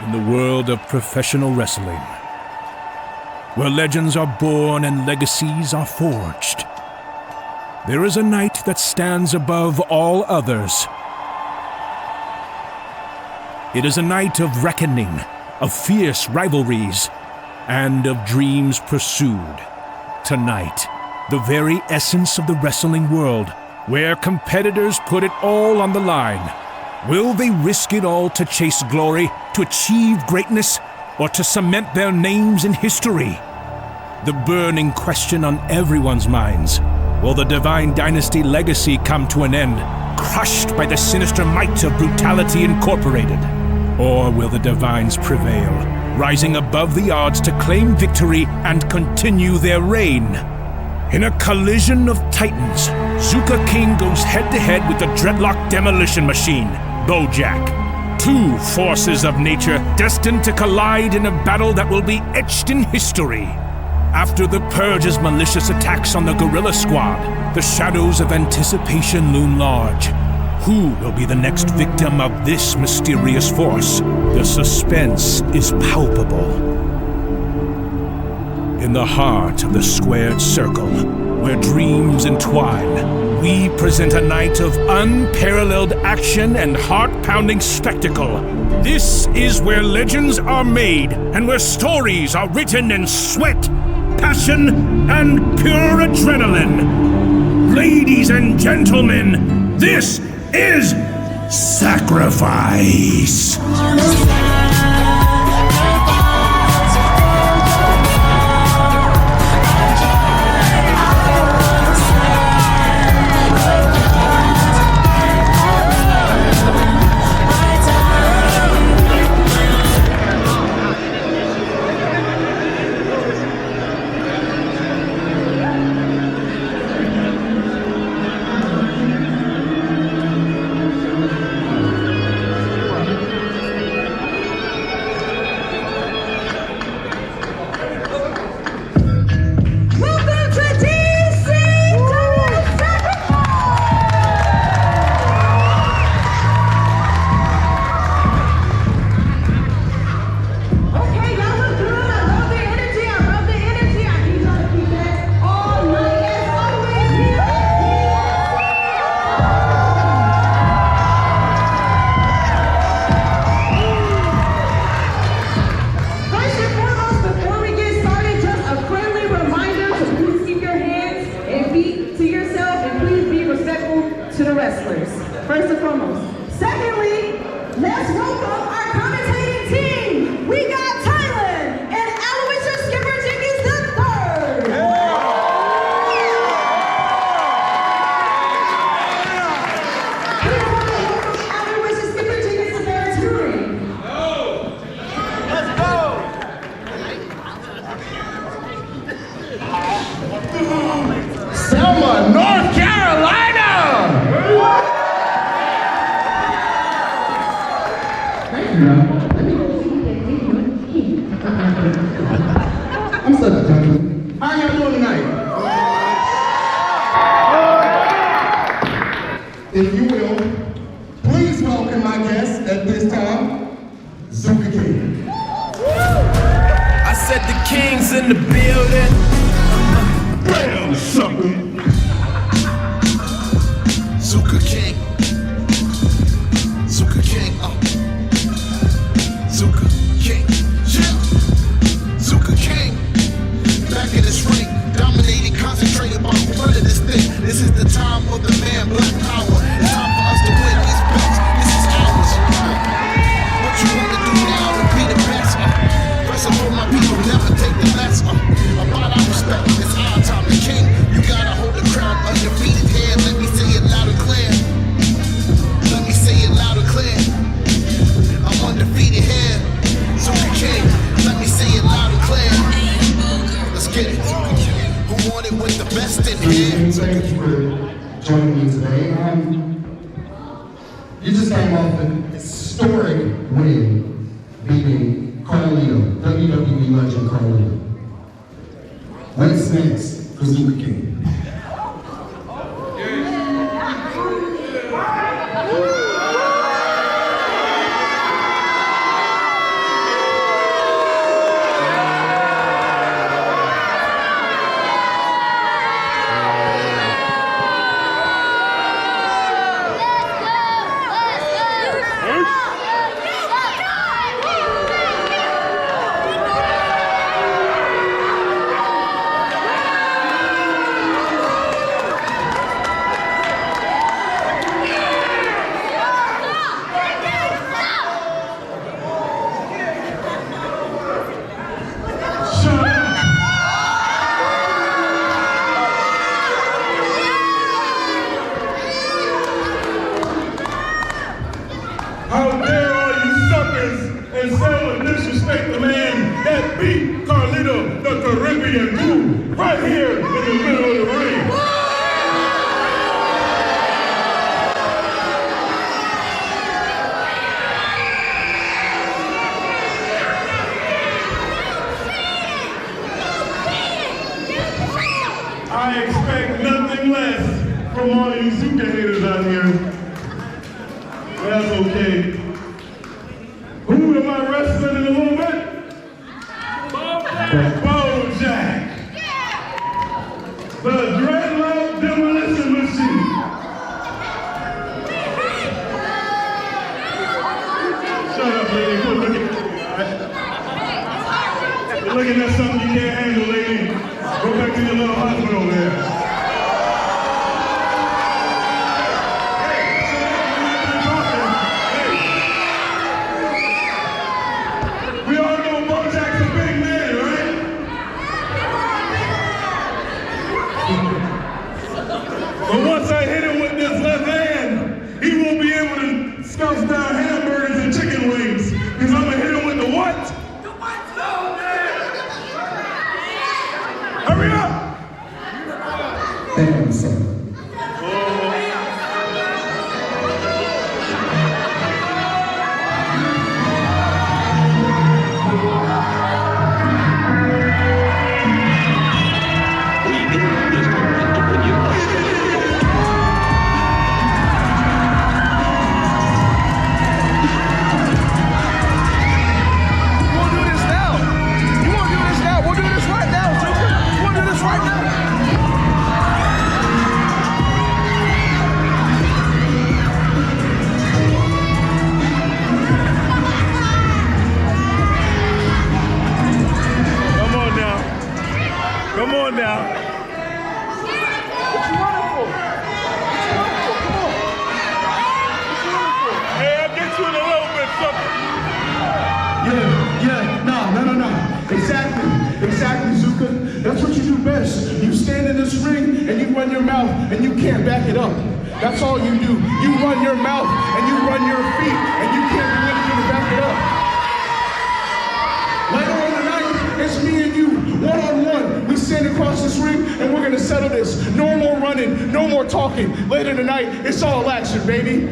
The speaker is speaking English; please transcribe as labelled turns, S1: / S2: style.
S1: in the world of professional wrestling, where legends are born and legacies are forged. There is a night that stands above all others. It is a night of reckoning, of fierce rivalries, and of dreams pursued. Tonight, the very essence of the wrestling world, where competitors put it all on the line. Will they risk it all to chase glory, to achieve greatness, or to cement their names in history? The burning question on everyone's minds: will the Divine Dynasty legacy come to an end, crushed by the sinister might of Brutality Incorporated? Or will the Divines prevail, rising above the odds to claim victory and continue their reign? In a collision of titans, Zuka King goes head-to-head with the Dreadlock Demolition Machine, Bojack. Two forces of nature destined to collide in a battle that will be etched in history. After the Purge's malicious attacks on the Gorilla Squad, the shadows of anticipation loom large. Who will be the next victim of this mysterious force? The suspense is palpable. In the heart of the squared circle, where dreams entwine, we present a night of unparalleled action and heart-pounding spectacle. This is where legends are made, and where stories are written in sweat, passion, and pure adrenaline. Ladies and gentlemen, this is Sacrifice.
S2: To the wrestlers, first and foremost. Secondly, let's welcome our commentating team. We got Thailand and Aloysius Skipper Jenkins III. Aloysius Skipper Jenkins III touring.
S3: Let's go! Selma, North Carolina! I'm such a gentleman. How y'all doing tonight? If you will, please welcome my guest at this time, Zuka King.
S4: I said the king's in the building.
S3: Damn, sucker.
S4: Zuka King. Zuka King. Zuka King. Yeah. Zuka King. Back in this ring, dominating, concentrated on running this thing. This is the time of the man, Black Power. It's time for us to win these belts. This is ours. What you wanna do now to be the best? First of all, my people never take the less. About our respect, it's our time. The king, you gotta hold the crown undefeated here. Let me say it loud and clear. Let me say it loud and clear. I'm undefeated here. Zuka King, let me say it loud and clear. Let's get it. Who wanted with the best in here?
S3: Thank you for joining me today. You just came off an historic win, beating Carlito, WWE legend Carlito. What's next for Zuka King?
S5: haters and so disrespect the man that beat Carlito the Caribbean Goo right here in the middle of the ring. I expect nothing less from all you Zuka haters out here. That's okay. Who am I wrestling in a little bit? Bojack. The Dreadlock Demolition Machine. Shut up, lady. Quit looking. You're looking at something you can't handle, lady. Go back to your little hospital over there. We all know Bojack's a big man, right? But once I hit him with this left hand, he won't be able to scout down hamburgers and chicken wings. Because I'm going to hit him with the what? The what? Hurry up!
S3: Damn, son.
S5: Come on now. What you running for? Come on. Hey, I'll get you in a little bit, sucker.
S3: No. Exactly, Zuka. That's what you do best. You stand in this ring and you run your mouth and you can't back it up. That's all you do. You run your mouth and you run your feet and you can't do anything to back it up. Later on tonight, it's me and you, one-on-one. We stand across this ring and we're gonna settle this. No more running, no more talking. Later tonight, it's all action, baby.